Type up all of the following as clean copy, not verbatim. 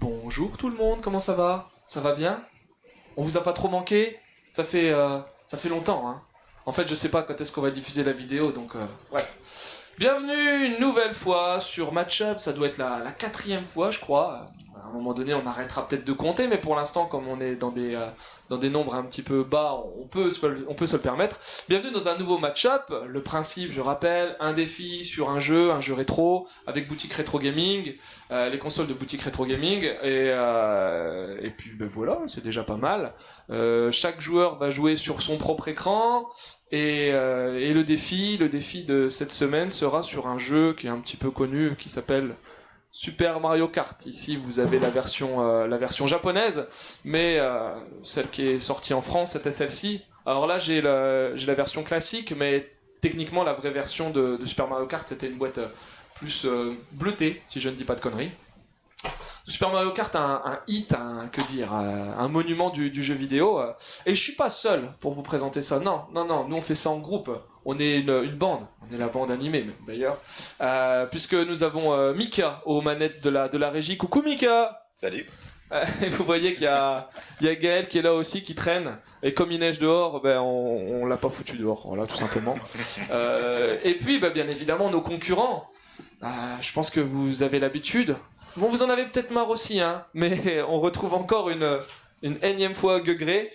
Bonjour tout le monde, comment ça va? Ça va bien? On vous a pas trop manqué? Ça fait longtemps, hein. En fait, je sais pas quand est-ce qu'on va diffuser la vidéo, donc ouais. Bienvenue une nouvelle fois sur Matchup, ça doit être la 4e fois, je crois. À un moment donné, on arrêtera peut-être de compter, mais pour l'instant, comme on est dans des nombres un petit peu bas, on peut se le permettre. Bienvenue dans un nouveau Matchup. Le principe, je rappelle, un défi sur un jeu rétro, avec boutique rétro gaming, les consoles de boutique rétro gaming, et puis ben voilà, c'est déjà pas mal. Chaque joueur va jouer sur son propre écran. Et le défi de cette semaine sera sur un jeu qui est un petit peu connu, qui s'appelle Super Mario Kart. Ici, vous avez la version japonaise, mais celle qui est sortie en France, c'était celle-ci. Alors là, j'ai la version classique, mais techniquement, la vraie version de Super Mario Kart, c'était une boîte plus bleutée, si je ne dis pas de conneries. Super Mario Kart, un hit, un monument du jeu vidéo. Et je suis pas seul pour vous présenter ça. Non, nous on fait ça en groupe. On est une bande. On est la bande animée même, d'ailleurs. Puisque nous avons Mika aux manettes de la régie. Coucou Mika. Salut. Et vous voyez qu'il y a Gaël qui est là aussi, qui traîne. Et comme il neige dehors, ben on l'a pas foutu dehors, voilà, tout simplement. Et puis, ben, bien évidemment, nos concurrents. Je pense que vous avez l'habitude. Bon, vous en avez peut-être marre aussi, hein, mais on retrouve encore une énième fois Guegré.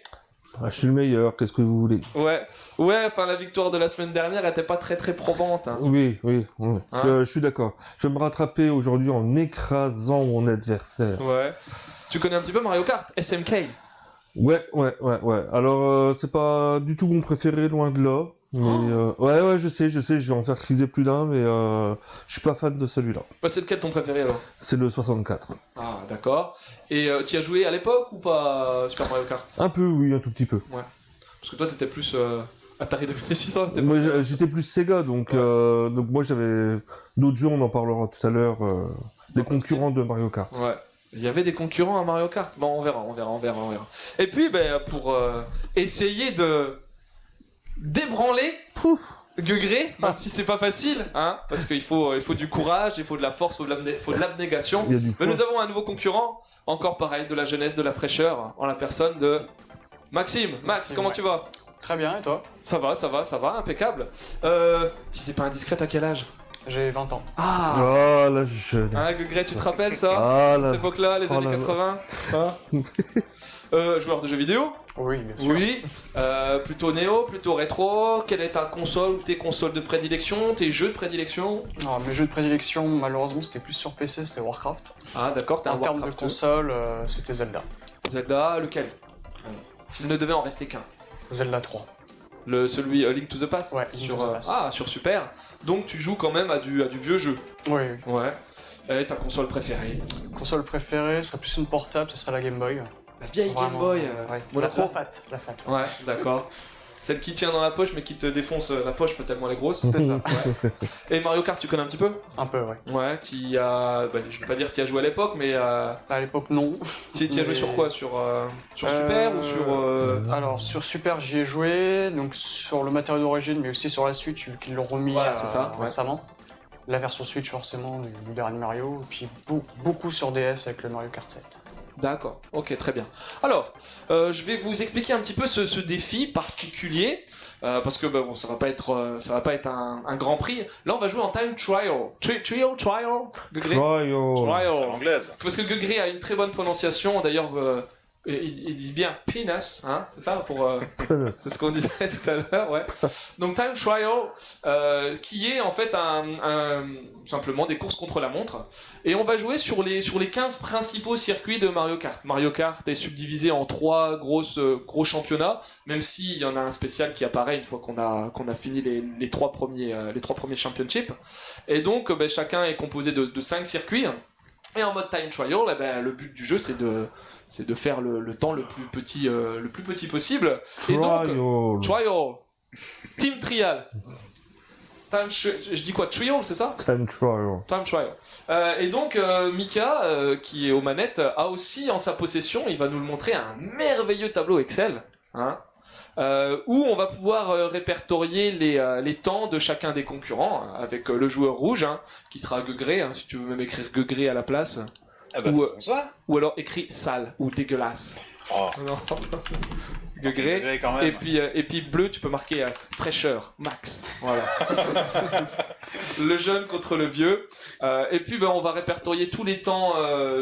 Je suis le meilleur, qu'est-ce que vous voulez? Ouais, enfin la victoire de la semaine dernière était pas très probante. Hein. Oui. Hein, je suis d'accord. Je vais me rattraper aujourd'hui en écrasant mon adversaire. Ouais. Tu connais un petit peu Mario Kart, SMK? Ouais. Alors, c'est pas du tout mon préféré, loin de là. Mais ouais, je sais, je vais en faire criser plus d'un, mais je suis pas fan de celui-là. Bah, c'est lequel ton préféré alors? C'est le 64. Ah, d'accord. Et tu y as joué à l'époque ou pas Super Mario Kart? Un peu, oui, un tout petit peu. Ouais. Parce que toi t'étais plus Atari 2600, c'était Moi, pas... j'étais plus Sega, donc moi j'avais d'autres jeux, on en parlera tout à l'heure, des concurrents de Mario Kart. Ouais. Il y avait des concurrents à Mario Kart. Bon, on verra. Et puis, ben, pour essayer de d'ébranler Guegré, même si c'est pas facile, hein, parce qu'il faut du courage, il faut de la force, il faut de l'abnégation. Mais nous avons un nouveau concurrent, encore pareil, de la jeunesse, de la fraîcheur, en la personne de Maxime. Max, comment tu vas? Très bien, et toi? Ça va, impeccable. Si c'est pas indiscret, à quel âge? J'ai 20 ans. Ah, Ah, la jeunesse. hein, Guegré, tu te rappelles ça? Ah, Cette époque-là, les années 80, hein. Joueur de jeux vidéo? Oui, bien sûr. Oui. Plutôt néo, plutôt rétro. Quelle est ta console ou tes consoles de prédilection, tes jeux de prédilection? Alors, mes jeux de prédilection, malheureusement, c'était plus sur PC, c'était Warcraft. Ah d'accord, t'es un En termes de Warcraft. console, c'était Zelda. Zelda, lequel? S'il ne devait en rester qu'un. Zelda 3. Celui Link to the Past Ouais, sur, Link to the Past. sur Super. Donc tu joues quand même à du vieux jeu. Oui. Ouais. Et ta console préférée? Console préférée serait plus une portable, ce serait la Game Boy. La vieille Game Vraiment, Boy ouais. monochrome. La fat. Ouais, d'accord. Celle qui tient dans la poche mais qui te défonce la poche tellement elle est grosse. C'est ça. Ouais. Et Mario Kart, tu connais un petit peu? Un peu, ouais. Ouais, tu as... Bah, je vais pas dire que tu as joué à l'époque, mais À l'époque, non. tu as joué sur quoi? Sur Super ou sur... Alors, sur Super, j'y ai joué, donc sur le matériau d'origine, mais aussi sur la Switch, vu qu'ils l'ont remis Voilà, c'est ça, ouais. récemment. La version Switch, forcément, du dernier Mario, et puis beaucoup sur DS avec le Mario Kart 7. D'accord, ok, très bien. Alors, je vais vous expliquer un petit peu ce défi particulier, parce que bah, bon, ça va pas être un grand prix. Là, on va jouer en time trial. Trial Guegré Trial. À l'anglaise. Parce que Guegré a une très bonne prononciation, d'ailleurs... il dit bien penis, hein, c'est ça pour c'est ce qu'on disait tout à l'heure, ouais. Donc time trial, qui est en fait simplement des courses contre la montre, et on va jouer sur les 15 principaux circuits de Mario Kart. Mario Kart est subdivisé en 3 gros championnats, même s'il y en a un spécial qui apparaît une fois qu'on a fini les trois premiers championships. Et donc chacun est composé de 5 circuits. Et en mode time trial, le but du jeu c'est de faire le temps le plus petit possible. Et donc, trial. Team trial. Je dis quoi? Trial, c'est ça? Time trial. Time trial. Et donc, Mika, qui est aux manettes, a aussi en sa possession, il va nous le montrer, un merveilleux tableau Excel, hein, où on va pouvoir répertorier les temps de chacun des concurrents, avec le joueur rouge, hein, qui sera Guegré, hein, si tu veux même écrire Guegré à la place. Ah bah, Ou, faisons ça. ou alors écrit sale ou dégueulasse. Oh, Non. Degré. degré quand même. Et puis bleu, tu peux marquer fraîcheur, max. Voilà. Le jeune contre le vieux. Et puis on va répertorier tous les temps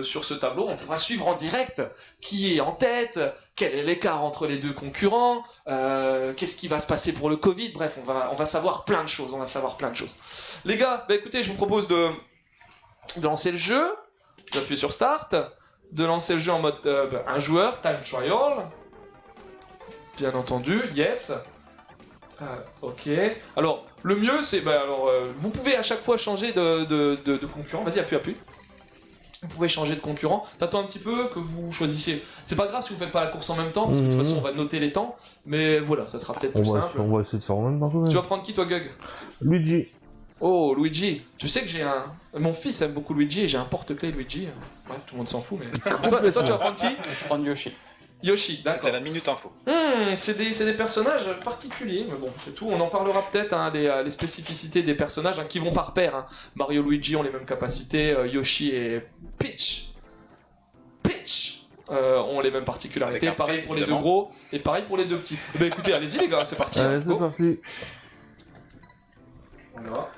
sur ce tableau. On pourra suivre en direct qui est en tête, quel est l'écart entre les deux concurrents, qu'est-ce qui va se passer pour le Covid. Bref, on va savoir plein de choses. Les gars, écoutez, je vous propose de lancer le jeu. D'appuyer sur Start. De lancer le jeu en mode un joueur, time trial. Bien entendu, yes. Ok. Alors, le mieux, c'est... vous pouvez à chaque fois changer de concurrent. Vas-y, appuie. Vous pouvez changer de concurrent. T'attends un petit peu que vous choisissiez. C'est pas grave si vous faites pas la course en même temps, parce que de toute façon, on va noter les temps. Mais voilà, ça sera peut-être plus simple. On va essayer de faire en même temps quand même. Tu vas prendre qui, toi, Gug? Luigi. Oh, Luigi. Tu sais que j'ai un... Mon fils aime beaucoup Luigi et j'ai un porte-clés Luigi. Bref, tout le monde s'en fout, mais... toi, tu vas prendre qui? Je vais prendre Yoshi. Yoshi, d'accord. C'était la minute info. C'est des personnages particuliers, mais bon, c'est tout. On en parlera peut-être, les spécificités des personnages qui vont par paire. Mario, Luigi ont les mêmes capacités, Yoshi et Peach ont les mêmes particularités. Avec un Pareil P, pour les deux évidemment. gros et pareil pour les deux petits. Écoutez, allez-y les gars, c'est parti. Allez, c'est Go. parti. Voilà.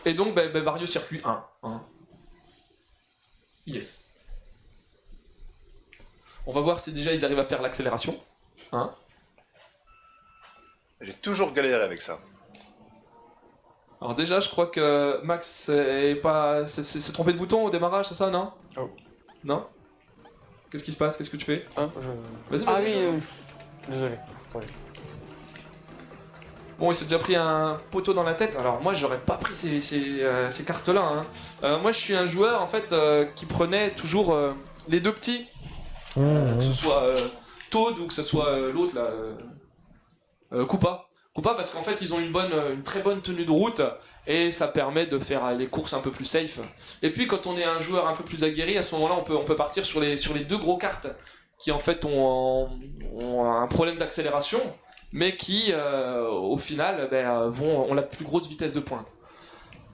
Et donc, Mario circuit 1. Yes. On va voir si déjà ils arrivent à faire l'accélération. J'ai toujours galéré avec ça. Alors déjà, je crois que Max s'est trompé de bouton au démarrage, c'est ça, non? Oh. Non? Qu'est-ce qui se passe? Qu'est-ce que tu fais? Vas-y, Ah vas-y. oui, désolé. Bon, il s'est déjà pris un poteau dans la tête. Alors moi, j'aurais pas pris ces cartes-là. Moi, je suis un joueur, en fait, qui prenait toujours les deux petits. Que ce soit Toad ou que ce soit l'autre, là... Koopa. Koopa, parce qu'en fait, ils ont une très bonne tenue de route et ça permet de faire les courses un peu plus safe. Et puis, quand on est un joueur un peu plus aguerri, à ce moment-là, on peut partir sur les deux gros cartes qui, en fait, ont un problème d'accélération, mais qui, au final, ont la plus grosse vitesse de pointe.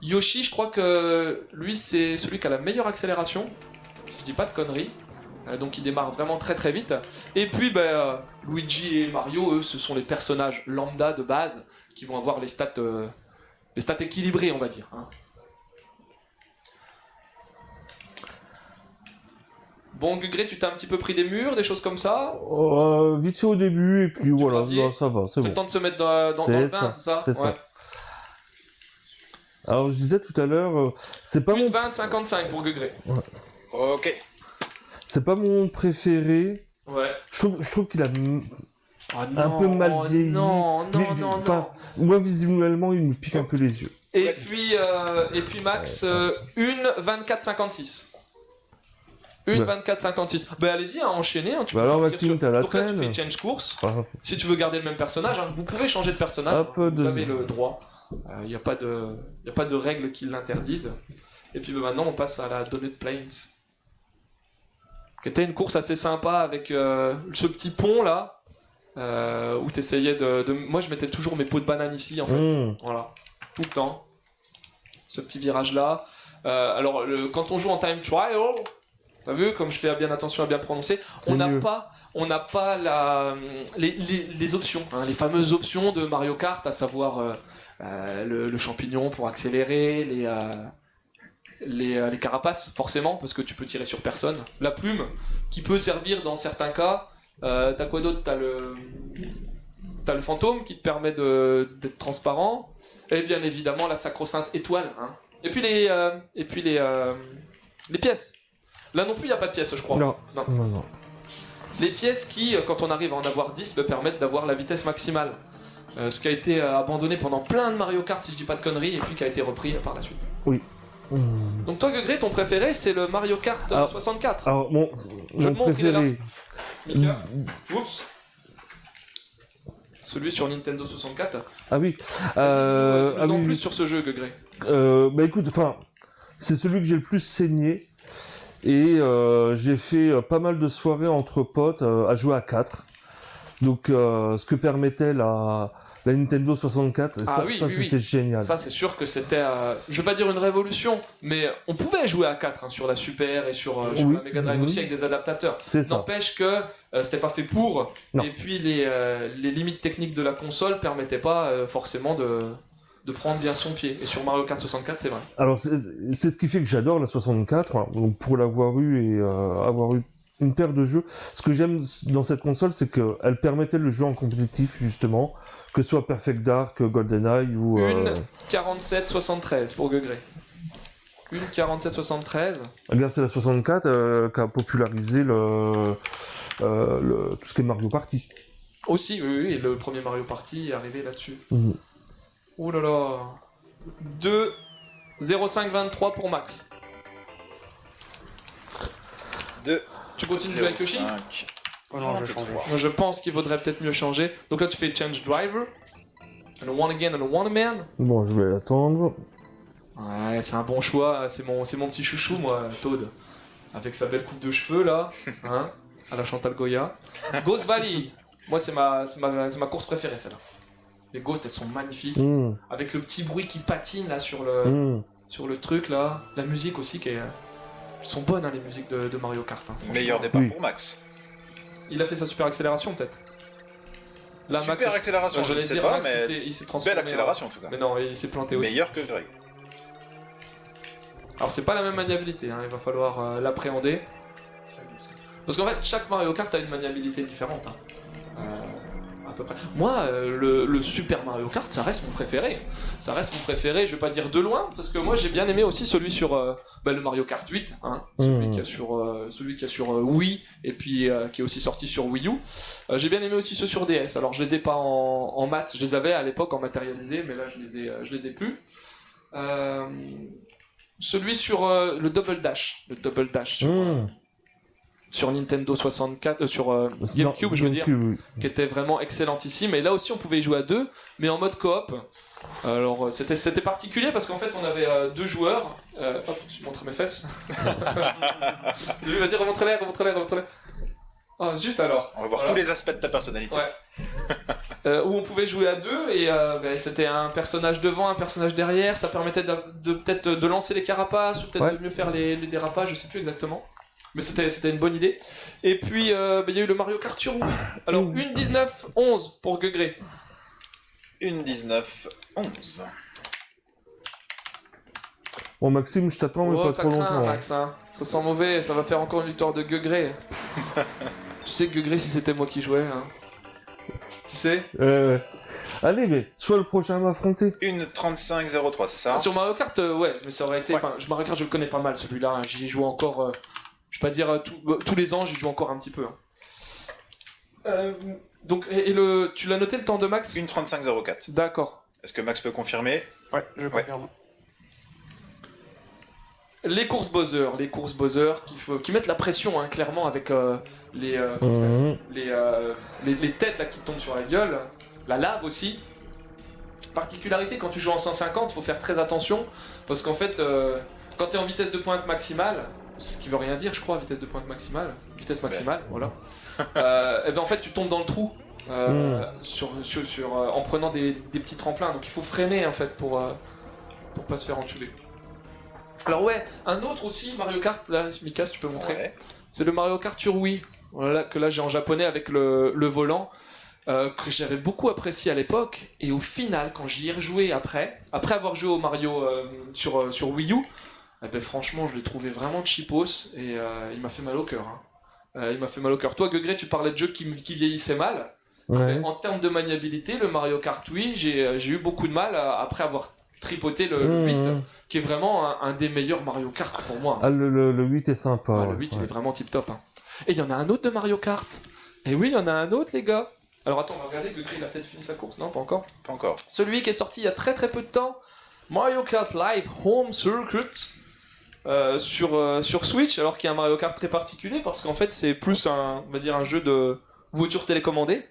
Yoshi, je crois que lui, c'est celui qui a la meilleure accélération, si je dis pas de conneries. Donc il démarre vraiment très très vite. Et puis Luigi et Mario, eux, ce sont les personnages lambda de base qui vont avoir les stats équilibrées, on va dire. Bon, Gugré, tu t'es un petit peu pris des murs, des choses comme ça? Vite fait au début, et puis voilà, clavier. là, ça va, c'est C'est bon. le temps de se mettre dans le bain, c'est ça? C'est ça. Alors je disais tout à l'heure, c'est pas mon... 1,20-55 pour Gugré. Ok. C'est pas mon préféré. Ouais. Je trouve qu'il a Oh un peu mal vieilli. Non. Moi, visuellement, il me pique un peu les yeux. Et puis Max, 1,24-56. 1,24-56. Allez-y, enchaînez. Tu peux alors, partir Maxime, t'as la Donc là, tu traîne. fais change course. Ah. Si tu veux garder le même personnage, vous pouvez changer de personnage. Hop, Vous deuxième. avez le droit. Il n'y a pas de règles qui l'interdisent. Et puis maintenant, on passe à la Donut Plains. Qui était une course assez sympa avec ce petit pont là. Où tu essayais Moi, je mettais toujours mes pots de banane ici, en fait. Voilà. Tout le temps. Ce petit virage là. Alors, quand on joue en time trial, t'as vu, comme je fais bien attention à bien prononcer, on n'a pas les options, les fameuses options de Mario Kart, à savoir le champignon pour accélérer, les carapaces, forcément, parce que tu peux tirer sur personne. La plume, qui peut servir dans certains cas. T'as quoi d'autre? T'as le fantôme qui te permet d'être transparent. Et bien évidemment, la sacro-sainte étoile. Et puis les pièces. Là non plus, il n'y a pas de pièces, je crois. Non. Les pièces qui, quand on arrive à en avoir 10, permettent d'avoir la vitesse maximale. Ce qui a été abandonné pendant plein de Mario Kart, si je dis pas de conneries, et puis qui a été repris par la suite. Oui. Donc toi, Gugré, ton préféré, c'est le Mario Kart 64. Alors, mon le montre, préféré... Mika. Oups. Celui sur Nintendo 64. Ah oui. Dis-nous en plus sur ce jeu, Gugré. Écoute, c'est celui que j'ai le plus saigné. Et j'ai fait pas mal de soirées entre potes à jouer à 4. Donc ce que permettait la Nintendo 64, Ah oui, oui, c'était génial. Ça, c'est sûr que c'était, je veux pas dire une révolution, mais on pouvait jouer à 4 hein, sur la Super et sur la Mega Drive aussi avec des adaptateurs. C'est ça. N'empêche que c'était pas fait pour, Non. et puis les limites techniques de la console permettaient pas forcément de prendre bien son pied. Et sur Mario Kart 64, c'est vrai. Alors, c'est ce qui fait que j'adore la 64, hein, donc pour l'avoir eu et avoir eu une paire de jeux. Ce que j'aime dans cette console, c'est qu'elle permettait le jeu en compétitif, justement, que ce soit Perfect Dark, GoldenEye ou... Une 47-73 pour Guegré. Une 47-73. Regarde, c'est la 64 qui a popularisé tout ce qui est Mario Party. Aussi, oui, oui, et le premier Mario Party est arrivé là-dessus. Mhm. Ouh là là. 2, 0,5-23 pour Max. 2, Tu continues avec Yoshi? 5. Oh non, je vais changer. Moi, je pense qu'il vaudrait peut-être mieux changer. Donc là, tu fais Change Driver. And a One Again and a One Man. Bon, je vais attendre. Ouais, c'est un bon choix. C'est mon petit chouchou, moi, Toad. Avec sa belle coupe de cheveux, là. Hein, à la Chantal Goya. Ghost Valley. Moi, c'est ma course préférée, celle-là. Les Ghosts, elles sont magnifiques. Avec le petit bruit qui patine, là, sur le truc, là. La musique aussi, qui est... Elles sont bonnes, hein, les musiques de Mario Kart. Hein, Meilleur départ Oui. pour Max. Il a fait sa super accélération, peut-être. Là, Super accélération, je ne j'allais sais dire, pas, Max, mais il s'est transformé. belle accélération en tout cas. Mais non, il s'est planté aussi. Meilleur que Greg. Alors, c'est pas la même maniabilité, hein, il va falloir l'appréhender. Parce qu'en fait, chaque Mario Kart a une maniabilité différente. Hein. À peu près. Moi, le Super Mario Kart, ça reste mon préféré. Ça reste mon préféré, je vais pas dire de loin, parce que moi j'ai bien aimé aussi celui sur le Mario Kart 8, hein, celui qui a sur Wii, et puis qui est aussi sorti sur Wii U. J'ai bien aimé aussi ceux sur DS. Alors je les ai pas en maths, je les avais à l'époque en matérialisé, mais là je les ai plus. Celui sur le Double Dash sur Nintendo 64, sur GameCube, je veux dire, oui. qui était vraiment excellentissime. Et là aussi, on pouvait y jouer à deux, mais en mode coop. Alors, c'était particulier parce qu'en fait, on avait deux joueurs. Hop, je montre mes fesses. Vas-y, remontre-les. Oh, zut alors. On va voir Voilà. tous les aspects de ta personnalité. Ouais. Où on pouvait jouer à deux et c'était un personnage devant, un personnage derrière. Ça permettait peut-être de lancer les carapaces ou peut-être de mieux faire les dérapages, je sais plus exactement. Mais c'était une bonne idée. Et puis, il y a eu le Mario Kart sur Wii. Alors, une 19-11 pour Guegré. Une 19-11. Bon, Maxime, je t'attends, mais pas ça trop craint, longtemps. Max, hein. Ça sent mauvais, ça va faire encore une victoire de Guegré. Tu sais, Guegré, si c'était moi qui jouais, hein. Tu sais. Allez, mais sois le prochain à m'affronter. Une 35-03, c'est ça? Sur Mario Kart, ouais, mais ça aurait été... Enfin, Mario Kart, je le connais pas mal, celui-là. Hein. J'y joue encore... je vais pas dire tous les ans, j'y joue encore un petit peu. Hein. Donc, tu l'as noté le temps de Max? Une 35-04. D'accord. Est-ce que Max peut confirmer? Ouais, je confirme. Les courses Bowser qui mettent la pression, hein, clairement, avec les têtes là, qui tombent sur la gueule. La lave aussi. Particularité, quand tu joues en 150, faut faire très attention, parce qu'en fait, quand tu es en vitesse de pointe maximale, ce qui veut rien dire, je crois, vitesse de pointe maximale, vitesse maximale, voilà. Et ben en fait, tu tombes dans le trou en prenant des petits tremplins, donc il faut freiner en fait pour pas se faire entuber. Alors ouais, un autre aussi Mario Kart, là, Mika, si tu peux montrer, c'est le Mario Kart sur Wii, voilà, que là j'ai en japonais avec le volant. Que j'avais beaucoup apprécié à l'époque, et au final, quand j'y ai rejoué après avoir joué au Mario sur Wii U, eh ben, franchement, je l'ai trouvé vraiment cheapos, et il m'a fait mal au cœur. Hein. Il m'a fait mal au cœur. Toi, Guegré, tu parlais de jeux qui vieillissaient mal. Ouais. En termes de maniabilité, le Mario Kart Wii, j'ai eu beaucoup de mal après avoir tripoté le 8, qui est vraiment un des meilleurs Mario Kart pour moi. Ah, le 8 est sympa. Le 8, il est vraiment tip-top. Hein. Et il y en a un autre de Mario Kart. Et oui, il y en a un autre, les gars. Alors attends, on va regarder, Guegré, il a peut-être fini sa course, non? Pas encore. Pas encore. Celui qui est sorti il y a très très peu de temps, Mario Kart Live Home Circuit, sur Switch, alors qu'il y a un Mario Kart très particulier, parce qu'en fait c'est plus on va dire un jeu de voiture télécommandée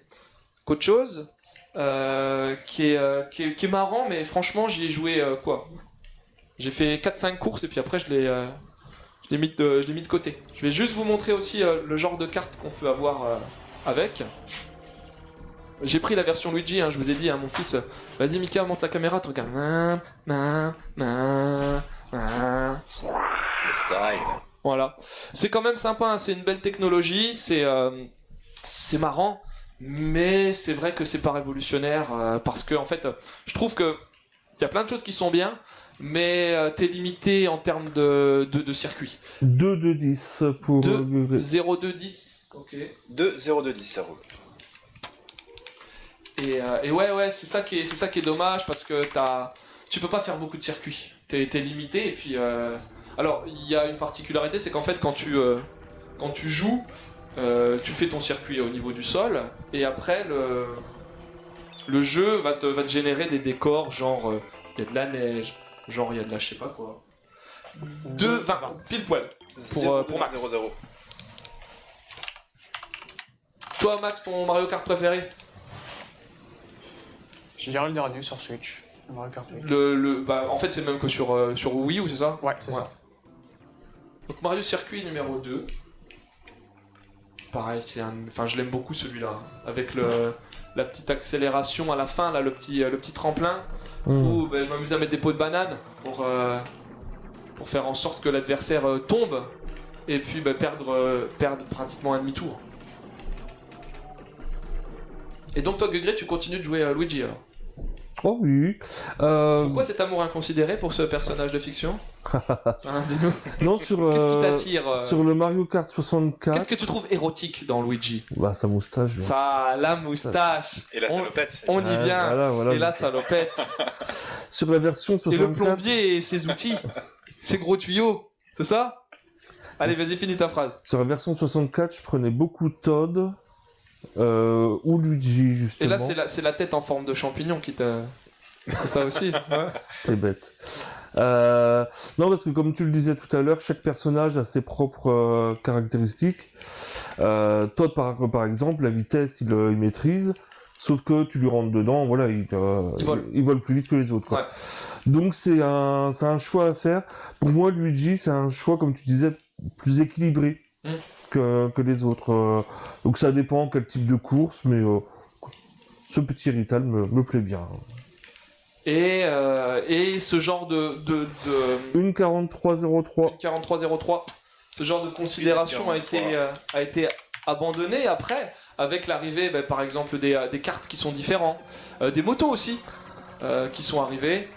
qu'autre chose, qui est marrant, mais franchement j'y ai joué j'ai fait 4-5 courses et puis après je l'ai mis de côté. Je vais juste vous montrer aussi le genre de carte qu'on peut avoir avec. J'ai pris la version Luigi, hein, je vous ai dit, hein, mon fils, vas-y Mika, monte la caméra, tu regardes. Le style. Voilà. C'est quand même sympa, hein, c'est une belle technologie, c'est marrant, mais c'est vrai que c'est pas révolutionnaire, parce que en fait, je trouve que il y a plein de choses qui sont bien, mais t'es limité en termes de circuit. 2 de 10 pour... 0,210. Ok. 2-0-2-10, ça roule. Et ouais, c'est ça qui est dommage, parce que tu peux pas faire beaucoup de circuits. T'es limité, et puis... Alors, il y a une particularité, c'est qu'en fait, quand tu joues, tu fais ton circuit au niveau du sol, et après, le jeu va te générer des décors, genre, il y a de la neige, genre, il y a de la je sais pas quoi. 20, pile poil, pour Max. 0-0. Toi, Max, ton Mario Kart préféré? Je dirais le dernier sur Switch. Le Mario Kart 8. En fait, c'est le même que sur Wii U, c'est ça? Ouais, c'est ça. Donc Mario Circuit numéro 2. Pareil, je l'aime beaucoup celui-là. Avec la petite accélération à la fin, là, le petit tremplin. Où je m'amuse à mettre des pots de banane pour faire en sorte que l'adversaire tombe. Et puis perdre pratiquement un demi-tour. Et donc toi, Gugré, tu continues de jouer à Luigi alors? Oh oui. Pourquoi cet amour inconsidéré pour ce personnage de fiction? Dis-nous. Non, sur, Qu'est-ce qui t'attire sur le Mario Kart 64... Qu'est-ce que tu trouves érotique dans Luigi? Bah, sa moustache. là. Ça, la moustache. Et la salopette. On y vient. Voilà. Et la salopette. Sur la version Et 64... le plombier et ses outils. Ses gros tuyaux. C'est ça? Allez, vas-y, finis ta phrase. Sur la version 64, je prenais beaucoup Todd ou Luigi, justement. Et là, c'est la tête en forme de champignon qui te... C'est ça aussi. Ouais. T'es bête. Non, parce que comme tu le disais tout à l'heure, chaque personnage a ses propres caractéristiques. Todd, par exemple, la vitesse, il maîtrise. Sauf que tu lui rentres dedans, voilà, il vole plus vite que les autres, quoi. Ouais. Donc c'est un choix à faire. Pour moi, Luigi, c'est un choix, comme tu disais, plus équilibré que les autres. Donc ça dépend quel type de course, mais ce petit Rital me plaît bien. Et ce genre Une 4303. 4303, ce genre de considération a été abandonné après, avec l'arrivée, par exemple, des cartes qui sont différents, des motos aussi, qui sont arrivées,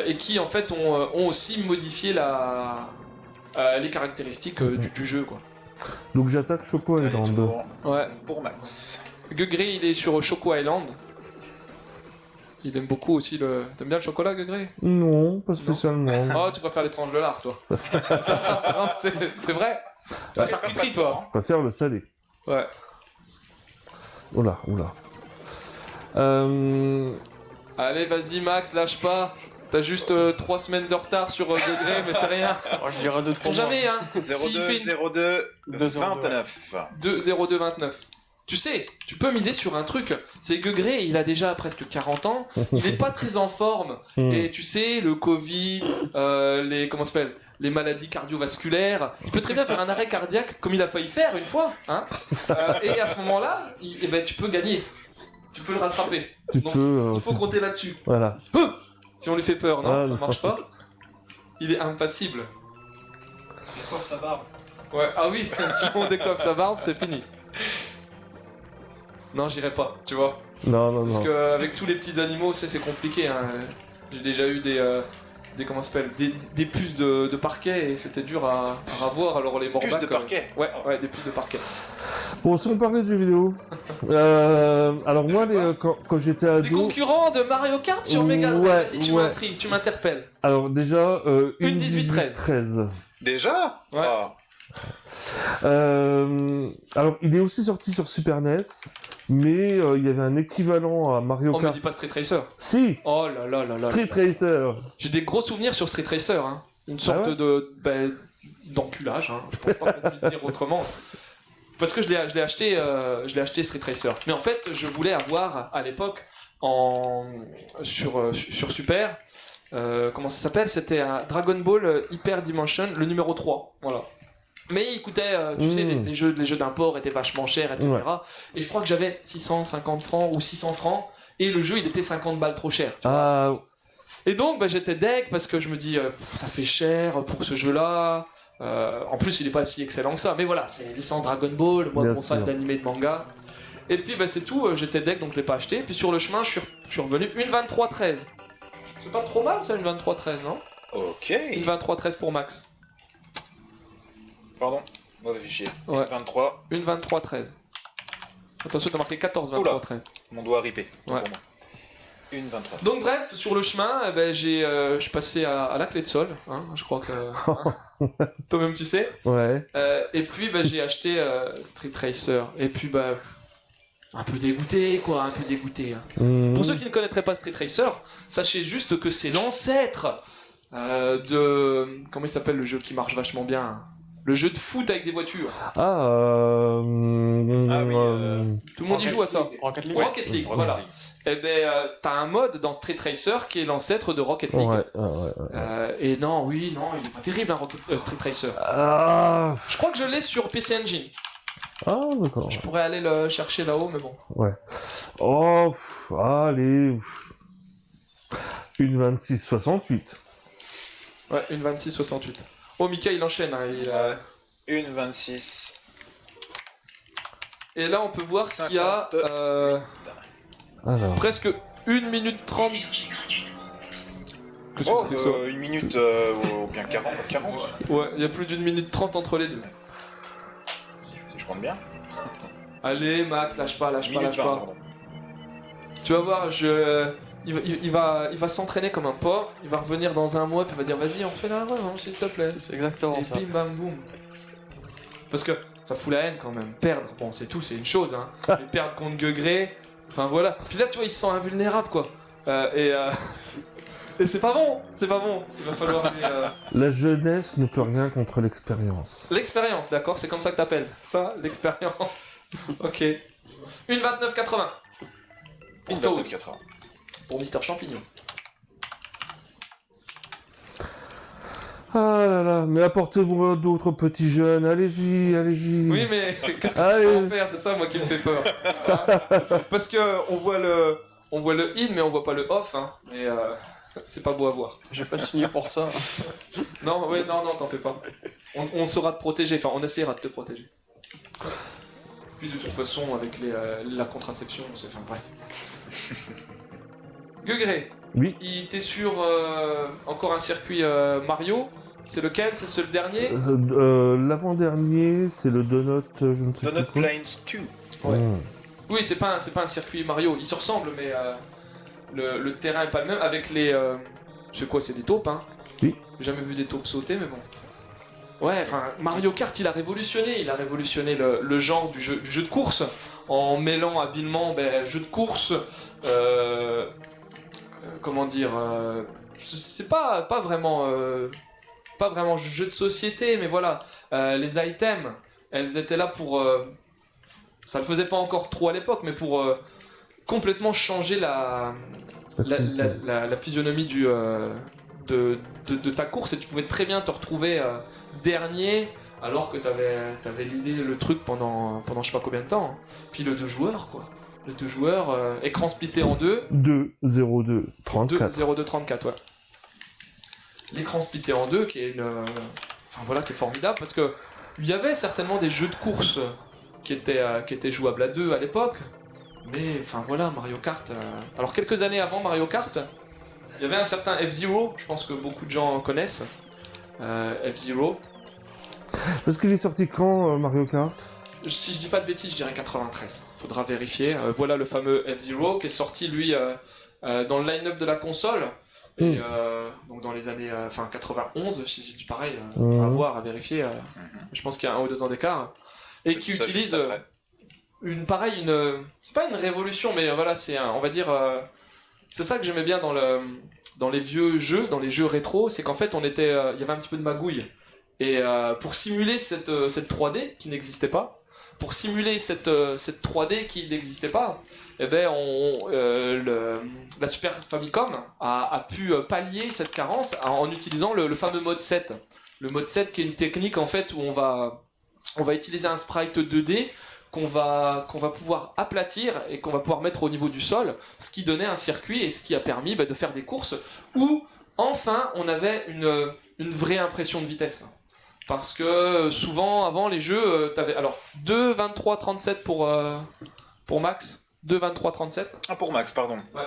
et qui en fait ont aussi modifié les caractéristiques du jeu, quoi. Donc j'attaque Choco Island. Ouais. Pour Max. Gugré, il est sur Choco Island. Il aime beaucoup aussi le... T'aimes bien le chocolat, Gugré? Non, pas spécialement. Oh, tu préfères l'étrange de l'art, toi. Non, c'est vrai. La charcuterie, toi. Je préfère le salé. Ouais. Oula. Allez, vas-y, Max, lâche pas. T'as juste 3 semaines de retard sur Gugré, mais c'est rien. Oh, je dirais 2 de On jamais, hein. 0-2-0-2, 29. 2-0-2-29. Tu sais, tu peux miser sur un truc. C'est Gugré, il a déjà presque 40 ans. Il est pas très en forme. Et tu sais, le Covid, comment ça s'appelle, les maladies cardiovasculaires. Il peut très bien faire un arrêt cardiaque, comme il a failli faire une fois. Hein. Et à ce moment-là, tu peux gagner. Tu peux le rattraper. Donc, il faut compter là-dessus. Voilà. Si on lui fait peur, non, Ah, ça marche pas. Il est impassible. Décoiffe sa barbe. Ouais, ah oui, si on décoiffe sa barbe, c'est fini. Non, j'irai pas, tu vois. Non. Parce qu'avec tous les petits animaux, c'est compliqué. Hein. J'ai déjà eu comment ça s'appelle, des puces de parquet et c'était dur à avoir. Alors les morbacs. Puces de parquet. Ouais, des puces de parquet. Bon, si on parlait de jeux vidéo. Alors moi, quand j'étais Des ado... concurrents de Mario Kart sur Mega Drive. Ouais, Vas-y, tu ouais. m'intrigues, tu m'interpelles. Alors déjà, Une 18-13. Déjà? Ouais. Ah. Alors, il est aussi sorti sur Super NES, mais il y avait un équivalent à Mario On me Kart. dit pas Street Racer. Si, Oh là là là là. Street Racer. J'ai des gros souvenirs sur Street Racer. Hein. Une sorte ouais d'enculage. Hein. Je pense pas qu'on puisse dire autrement. Parce que je l'ai acheté Street Racer. Mais en fait, je voulais avoir à l'époque sur Super. Comment ça s'appelle? C'était un Dragon Ball Hyper Dimension, le numéro 3. Voilà. Mais il coûtait, tu sais, les jeux d'import étaient vachement chers, etc. Ouais. Et je crois que j'avais 650 francs ou 600 francs, et le jeu il était 50 balles trop cher. Tu vois. Ah, Et donc bah, j'étais deg parce que je me dis, ça fait cher pour ce jeu-là. En plus, il est pas si excellent que ça. Mais voilà, c'est licence Dragon Ball, moi Bien gros fan sûr. d'anime et de manga. Et puis bah, c'est tout, j'étais deg donc je l'ai pas acheté. Puis sur le chemin, je suis revenu une 23-13. C'est pas trop mal ça, une 23-13, non? Ok. Une 23-13 pour Max. Pardon, mauvais fichier. Ouais. 23, Une 23-13. Attention, t'as marqué 14, 23, 13. mon doigt ripé. Ouais. Pour moi. Une 23. Donc bref, sur le chemin, je suis passé à la clé de sol, hein, je crois que... hein, toi-même tu sais. ouais. Et puis j'ai acheté Street Racer. Et puis un peu dégoûté quoi, un peu dégoûté. Hein. Pour ceux qui ne connaîtraient pas Street Racer, sachez juste que c'est l'ancêtre de... Comment il s'appelle le jeu qui marche vachement bien hein. Le jeu de foot avec des voitures. Ah oui, Tout le monde y joue à ça. Rocket League. Rocket League, Rocket voilà. League. Et t'as un mode dans Street Racer qui est l'ancêtre de Rocket League. Ouais. Et non, il est pas terrible hein, Street Racer. Ah, Je crois que je l'ai sur PC Engine. ah d'accord. Je pourrais aller le chercher là-haut, mais bon. Ouais. Oh, allez. Une 26-68. Ouais, une 26-68. Oh, Mika, il enchaîne. Hein, Une 26. Et là, on peut voir qu'il y a 50. Alors. presque 1 minute 30. Qu'est-ce que Oh, c'était que ça 1 minute ou bien 40. Ouais, il y a plus d'1 minute 30 entre les deux. Si je compte bien. Allez, Max, lâche pas. Minute 20, pardon. Tu vas voir, il va s'entraîner comme un porc, il va revenir dans un mois, puis il va dire vas-y, on fait la revanche, s'il te plaît. C'est exactement Et ça. bim bam boum. Parce que ça fout la haine quand même. Perdre, bon, c'est tout, c'est une chose, hein. Mais perdre contre Gueugré, enfin voilà. Puis là, tu vois, il se sent invulnérable, quoi. Et c'est pas bon, Il va falloir. La jeunesse ne peut rien contre l'expérience. L'expérience, d'accord, c'est comme ça que t'appelles. Ça, l'expérience. Ok. Une 29,80. Une Pour 29,80. Pour Mister Champignon. Ah là là, mais apportez-moi d'autres petits jeunes, allez-y. Oui, mais qu'est-ce que tu Allez. vas en faire? C'est ça, moi, qui me fait peur. Hein. Parce que on voit le in, mais on voit pas le off. Hein. Mais c'est pas beau à voir. J'ai pas signé pour ça. Non, t'en fais pas. On saura te protéger. Enfin, on essaiera de te protéger. Puis de toute façon, avec la contraception, c'est... Enfin, bref. Gueugré, Oui. il était sur encore un circuit Mario. C'est lequel? C'est le dernier? L'avant-dernier, c'est le Donut, je ne sais Donut plus quoi. Plains 2. Ouais. Hmm. Oui, c'est pas un circuit Mario. Ils se ressemblent, mais le terrain est pas le même. Avec les... c'est quoi? C'est des taupes, hein? Oui. J'ai jamais vu des taupes sauter, mais bon. Ouais, enfin, Mario Kart, il a révolutionné le genre du jeu de course, en mêlant habilement jeu de course, comment dire, c'est pas vraiment jeu de société, mais voilà, les items, elles étaient là pour, ça le faisait pas encore trop à l'époque, mais pour complètement changer la physionomie de ta course, et tu pouvais très bien te retrouver dernier alors que t'avais l'idée, le truc pendant je sais pas combien de temps. Hein. Puis le 2 joueurs, quoi. Le 2 joueurs, écran splitté en deux. 2, 0, 2, 34. 0,2, 34, ouais. L'écran splitté en deux qui est qui est formidable parce que il y avait certainement des jeux de course qui étaient jouables à deux à l'époque. Mais enfin voilà, Mario Kart. Alors quelques années avant Mario Kart, il y avait un certain F-Zero, je pense que beaucoup de gens connaissent. F-Zero. Parce qu'il est sorti quand, Mario Kart? Si je dis pas de bêtises, je dirais 93. Faudra vérifier. Voilà le fameux F-Zero qui est sorti lui dans le line-up de la console. Et donc dans les années 91, si je dis pareil, à voir, à vérifier. Je pense qu'il y a 1 ou 2 ans d'écart. Et qui Ça, utilise juste après. c'est pas une révolution, mais voilà, c'est on va dire, c'est ça que j'aimais bien dans les vieux jeux, dans les jeux rétro, c'est qu'en fait il y avait un petit peu de magouille. Et pour simuler cette 3D qui n'existait pas, pour simuler cette 3D qui n'existait pas, eh ben la Super Famicom a pu pallier cette carence en utilisant le fameux mode 7. Le mode 7 qui est une technique en fait où on va utiliser un sprite 2D qu'on va pouvoir aplatir et qu'on va pouvoir mettre au niveau du sol, ce qui donnait un circuit et ce qui a permis de faire des courses où enfin on avait une vraie impression de vitesse. Parce que souvent avant les jeux, t'avais alors 2, 23, 37 pour Max, 2, 23, 37. Ah, pour Max, pardon. Ouais,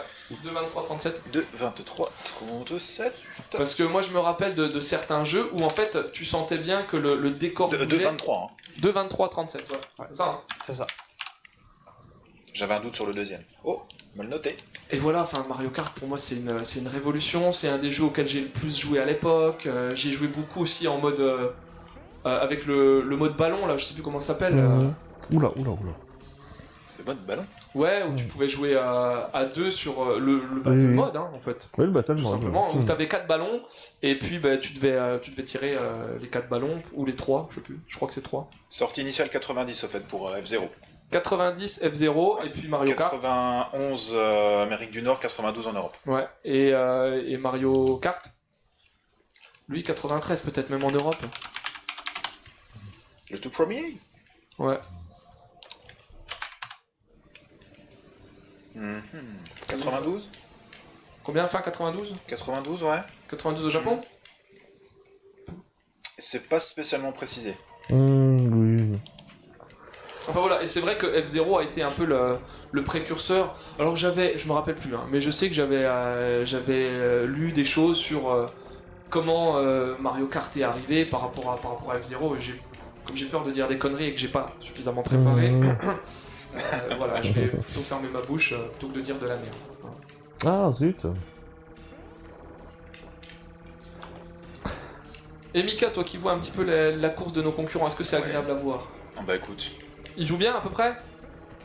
2, 23, 37. 2, 23, 37. Putain. Parce que moi je me rappelle de certains jeux où en fait tu sentais bien que le décor 2, bougeait. 23. Hein. 2, 23, 37, ouais. Ouais. C'est ça, hein. C'est ça. J'avais un doute sur le deuxième. Oh, mal noté. Et voilà, enfin Mario Kart pour moi c'est une révolution, c'est un des jeux auxquels j'ai le plus joué à l'époque. J'ai joué beaucoup aussi en mode avec le mode ballon là, je sais plus comment ça s'appelle. Oula. Le mode ballon. Ouais, où tu pouvais jouer à deux sur le battle Oui. mode en fait. Ouais, le battle Tout mode, simplement, ouais. où t'avais 4 ballons et puis tu devais tirer les 4 ballons ou les 3, je sais plus. Je crois que c'est 3. Sortie initiale 90 au fait pour F0. 90 F0 et puis Mario Kart. 91 Amérique du Nord, 92 en Europe. Ouais, et Mario Kart. Lui 93 peut-être même en Europe. Le tout premier. Ouais. 92. Combien fin 92 92, ouais. 92 au Japon. C'est pas spécialement précisé. Oui. Enfin voilà, et c'est vrai que F0 a été un peu le précurseur. Alors je me rappelle plus, hein, mais je sais que j'avais lu des choses sur comment Mario Kart est arrivé par rapport à F0. Et comme j'ai peur de dire des conneries et que j'ai pas suffisamment préparé, voilà, je vais plutôt fermer ma bouche plutôt que de dire de la merde. Ah, zut. Et Mika, toi qui vois un petit peu la course de nos concurrents, est-ce que c'est agréable à voir? Ah bah écoute. Ils jouent bien à peu près?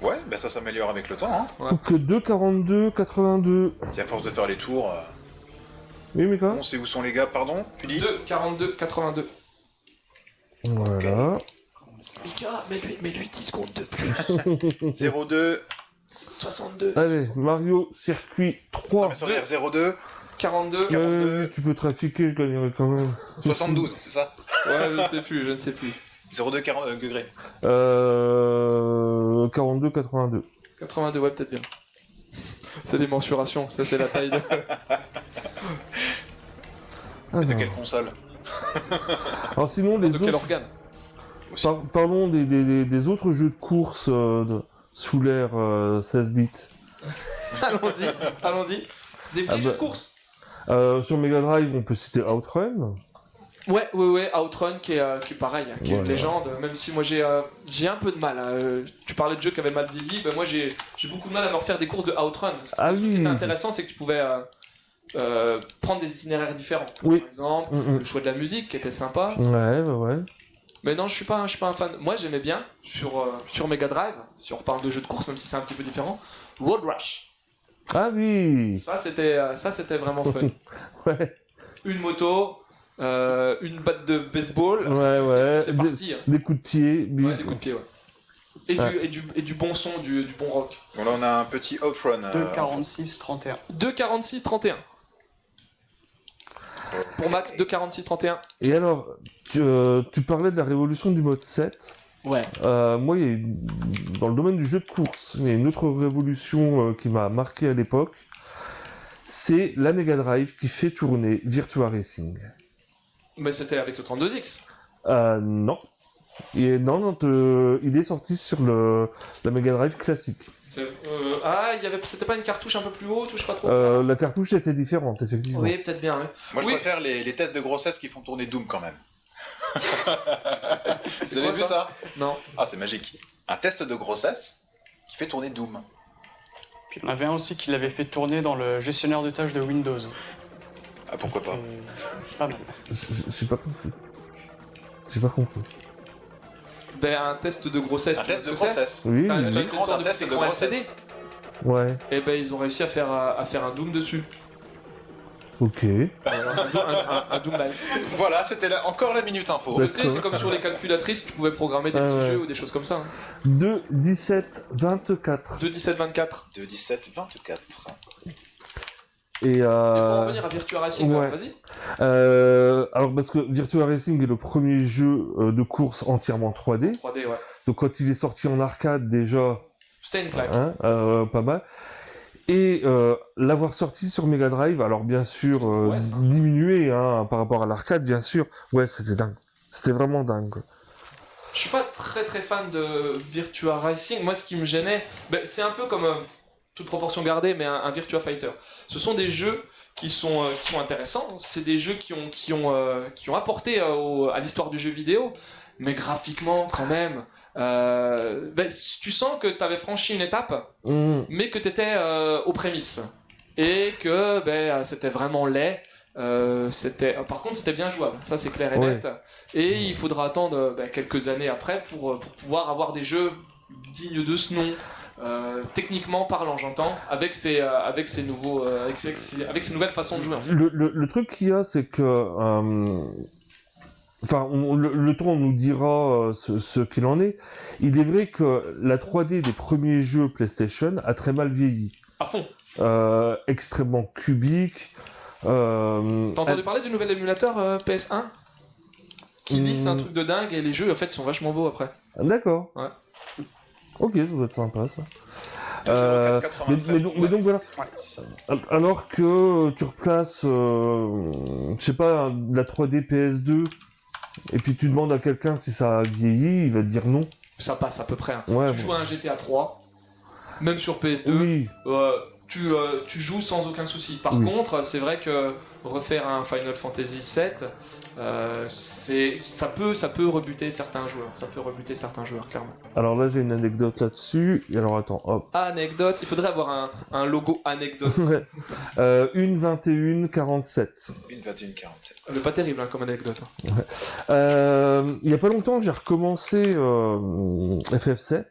Ouais, bah ça s'améliore avec le temps. Hein. Que 2,42, 82. Et à force de faire les tours. Oui, mais quoi? On sait où sont les gars, pardon? Tu dis 2, 42, 82. Voilà. Mika, mets-lui 10 secondes de plus. 02. 62. Allez, Mario Circuit 3. Ah, mais sur les R02, 42. 42. Tu peux trafiquer, je gagnerai quand même. 72, c'est ça? Ouais, je ne sais plus. 02 40 degrés. 42, 82. 82, ouais, peut-être bien. C'est les mensurations, ça c'est la taille de... Mais de quelle console? Alors sinon, de les quel autres... organe. Parlons des autres jeux de course sous l'ère 16 bits. Allons-y. Des petits jeux de course. Sur Mega Drive, on peut citer Outrun. Ouais, Outrun qui est pareil, hein, qui est une légende, même si moi j'ai un peu de mal. Hein. Tu parlais de jeux qui avaient mal vieilli, ben moi j'ai beaucoup de mal à me refaire des courses de Outrun. Ce qui était intéressant, c'est que tu pouvais prendre des itinéraires différents. Oui. Par exemple, le choix de la musique qui était sympa. Ouais. Mais non, je suis pas un fan. Moi j'aimais bien sur Mega Drive, si on reparle de jeux de course, même si c'est un petit peu différent, Road Rush. Ah oui. Ça c'était vraiment fun. Ouais. Une moto. Une batte de baseball, Ouais. c'est parti. Des coups de pied. Ouais, des coups de pied, ouais. Et du bon son, du bon rock. Bon là on a un petit Outrun. 2,46, 31. 2,46, 31. Pour Max, 2,46, 31. Et alors, tu parlais de la révolution du mode 7. Ouais. Moi, dans le domaine du jeu de course, il y a une autre révolution qui m'a marqué à l'époque. C'est la Mega Drive qui fait tourner Virtua Racing. Mais c'était avec le 32X. Non. Il est sorti sur la Mega Drive classique. C'était pas une cartouche un peu plus haute ou je sais pas trop. La cartouche était différente, effectivement. Oui, peut-être bien. Oui. Moi je préfère les tests de grossesse qui font tourner Doom quand même. Vous avez vu ça? Non. Ah c'est magique. Un test de grossesse qui fait tourner Doom. Puis il y en avait un aussi qui l'avait fait tourner dans le gestionnaire de tâches de Windows. Ah pourquoi pas? Pas mal. J'ai pas compris. Ben, un test de grossesse. Un tu vois test ce de que c'est grossesse. Oui, T'as oui. une L'écran sorte d'un de test petit de écran LCD. grossesse. Ouais. Et ben, ils ont réussi à faire un Doom dessus. Ok. Un Doom Live. Voilà, c'était encore la minute info. D'accord. Tu sais, c'est comme sur les calculatrices, tu pouvais programmer des Ah petits ouais. jeux ou des choses comme ça. Hein. 2, 17, 24. 2, 17, 24. De 17, 24. Et, Et pour en revenir à Virtua Racing, ouais. vas-y. alors parce que Virtua Racing est le premier jeu de course entièrement 3D. 3D, ouais. Donc quand il est sorti en arcade déjà, C'était une claque. hein, pas mal. Et l'avoir sorti sur Mega Drive, alors bien sûr Ouais, ça. diminué hein, par rapport à l'arcade, bien sûr. Ouais, c'était dingue. C'était vraiment dingue. Quoi. Je suis pas très très fan de Virtua Racing. Moi, ce qui me gênait, c'est un peu comme, toute proportion gardée, mais un Virtua Fighter. Ce sont des jeux qui sont intéressants. C'est des jeux qui ont apporté à l'histoire du jeu vidéo, mais graphiquement, quand même, tu sens que tu avais franchi une étape, mais que tu étais aux prémices. Et que c'était vraiment laid. Par contre, c'était bien jouable, ça c'est clair et net. Et il faudra attendre quelques années après pour pouvoir avoir des jeux dignes de ce nom, techniquement parlant, j'entends, avec ces nouveaux, avec ces nouvelles façons de jouer. En fait. Le truc qu'il y a, c'est que, enfin, le temps nous dira ce qu'il en est. Il est vrai que la 3D des premiers jeux PlayStation a très mal vieilli. À fond. Extrêmement cubique. T'as entendu parler du nouvel émulateur PS1 qui dit c'est un truc de dingue et les jeux en fait sont vachement beaux après. D'accord. Ouais. Ok, ça doit être sympa ça. 2,93. Mais donc voilà. Ouais, c'est ça. Alors que tu replaces, je sais pas, de la 3D PS2 et puis tu demandes à quelqu'un si ça a vieilli, il va te dire non. Ça passe à peu près. Hein. Ouais, Tu joues à un GTA 3, même sur PS2. Oui. Tu joues sans aucun souci. Par Oui. contre, c'est vrai que refaire un Final Fantasy VII, ça peut rebuter certains joueurs. Ça peut rebuter certains joueurs, clairement. Alors là, j'ai une anecdote là-dessus. Et alors attends, hop. Anecdote, il faudrait avoir un logo anecdote. Ouais. Une 21-47. Une 21,47. Mais pas terrible hein, comme anecdote. Il y a pas longtemps, j'ai recommencé FF7.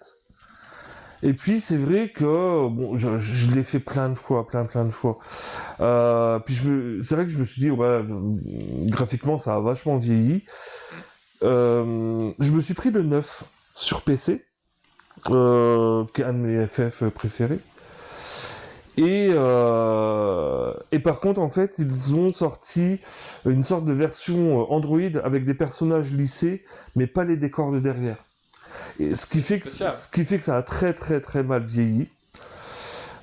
Et puis c'est vrai que bon, je l'ai fait plein de fois. Puis c'est vrai que je me suis dit ouais, graphiquement ça a vachement vieilli. Je me suis pris le 9 sur PC, qui est un de mes FF préférés. Et par contre, en fait, ils ont sorti une sorte de version Android avec des personnages lissés, mais pas les décors de derrière. Et ce qui fait que ça a très très très mal vieilli.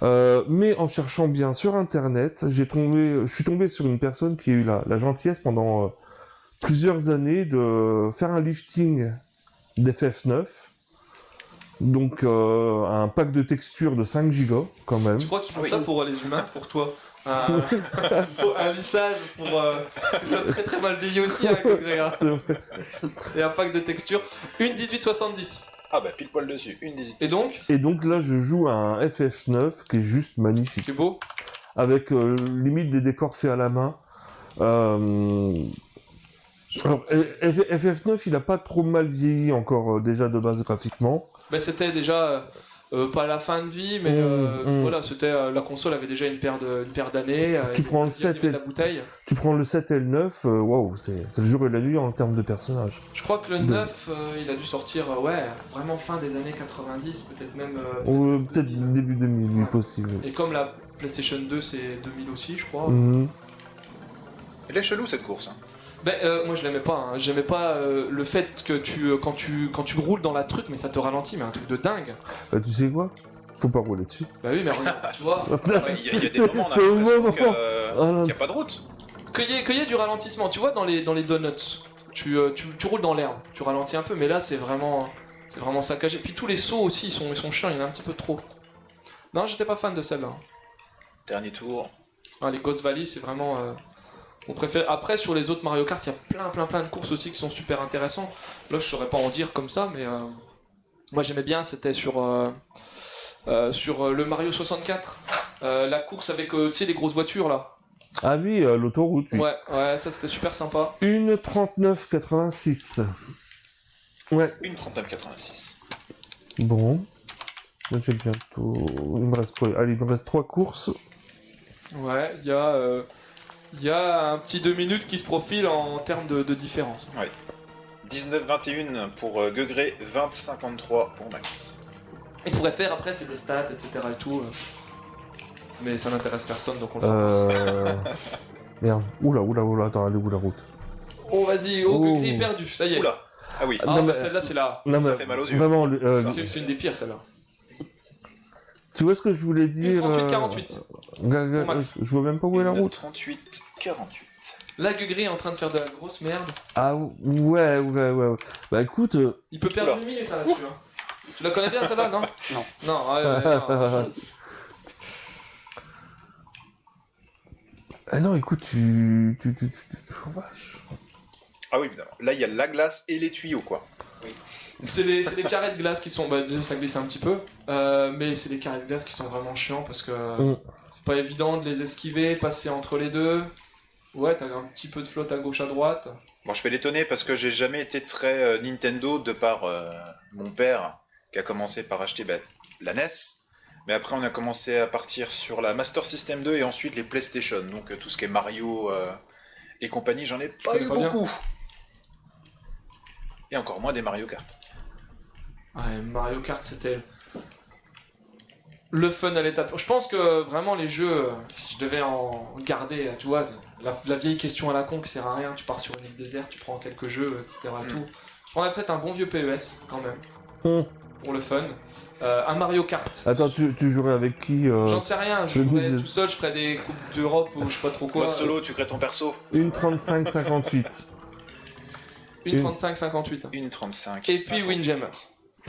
Mais en cherchant bien sur internet, je suis tombé sur une personne qui a eu la gentillesse pendant plusieurs années de faire un lifting d'FF9. Donc un pack de textures de 5 Go quand même. Tu crois qu'ils font ça pour les humains, pour toi un lissage parce que ça a très très mal vieilli aussi avec le gré. Hein. C'est vrai. Et un pack de textures, une 1870. Ah bah pile poil dessus, une 18. Et donc là je joue à un FF9 qui est juste magnifique. c'est beau. Avec limite des décors faits à la main. Alors, FF9 il a pas trop mal vieilli encore déjà de base graphiquement. C'était déjà pas la fin de vie, mais voilà, c'était la console avait déjà une paire d'années. Tu prends le 7 et la bouteille. Tu prends le 7 et le 9, waouh, c'est le jour et la nuit en termes de personnages. Je crois que le 9, il a dû sortir vraiment fin des années 90, peut-être même. Peut-être début 2000, oui, possible. Et comme la PlayStation 2, c'est 2000 aussi, je crois. Elle est chelou cette course. Hein. Moi je l'aimais pas, hein. J'aimais pas le fait que quand tu roules dans la truc, mais ça te ralentit, mais un truc de dingue. Tu sais quoi ? Faut pas rouler dessus. Bah oui, mais regarde, tu vois. Il y a des moments, on a C'est au l'impression moment. qu'il n'y a pas de route. Qu'il y ait du ralentissement, tu vois, dans les donuts, tu roules dans l'herbe, tu ralentis un peu, mais là c'est vraiment saccagé. Puis tous les sauts aussi, ils sont chiants, il y en a un petit peu trop. Non, j'étais pas fan de celle-là. Dernier tour. Ah, les Ghost Valley, c'est vraiment mon préféré. Après, sur les autres Mario Kart, il y a plein de courses aussi qui sont super intéressantes. Là, je saurais pas en dire comme ça, mais moi j'aimais bien, c'était sur le Mario 64, la course avec, tu sais, les grosses voitures là. Ah oui, l'autoroute, oui. Ouais, ça c'était super sympa. Une 39,86. Ouais. Une 39,86. Bon. Là, j'ai bientôt... Il me reste 3 courses. Ouais, il y a un petit 2 minutes qui se profile en termes de différence. Ouais. 19,21 pour Guegré, 20,53 pour Max. On pourrait faire après, c'est des stats, etc. et tout. Mais ça n'intéresse personne, donc on le fera. Merde. Oula, attends, elle est où la route? Oh, vas-y, gris perdu, ça y est. Oula. Ah oui. Ah, Non, mais- celle-là, c'est là. Non, Ça mais fait mal aux yeux. vraiment, C'est une des pires, celle-là. tu vois ce que je voulais dire 38-48. Max. Je vois même pas où est la route. 38-48. Là, Gugri est en train de faire de la grosse merde. Ah ouais. Bah écoute... Il peut perdre Oula. une minute, là, là-dessus. Hein. Tu la connais bien, celle-là, non? Non. Non, non. Ah non, écoute, tu... Oh, vache. Ah oui, évidemment. Là, il y a la glace et les tuyaux, quoi. C'est les carrés de glace qui sont... Bah, déjà, ça glisse un petit peu. Mais c'est les carrés de glace qui sont vraiment chiants parce que c'est pas évident de les esquiver, passer entre les deux. Ouais, t'as un petit peu de flotte à gauche, à droite. Bon, je fais l'étonner parce que j'ai jamais été très Nintendo de par mon père qui a commencé par acheter la NES. Mais après, on a commencé à partir sur la Master System 2 et ensuite les PlayStation. Donc tout ce qui est Mario et compagnie, j'en ai pas connais eu pas bien. beaucoup. Et encore moins des Mario Kart. Ouais, Mario Kart, c'était le fun à l'étape. Je pense que vraiment les jeux, si je devais en garder, tu vois, la vieille question à la con qui sert à rien, tu pars sur une île déserte, tu prends quelques jeux, etc. et tout. Je prendrais peut-être un bon vieux PES quand même, pour le fun. Un Mario Kart. Attends, tu jouerais avec qui J'en sais rien, je je jouerais dis- tout seul, je ferais des coupes d'Europe ou je sais pas trop quoi. Mode solo, tu crées ton perso. Une 35-58. Une 35-58. Une 35. Et puis Windjammer.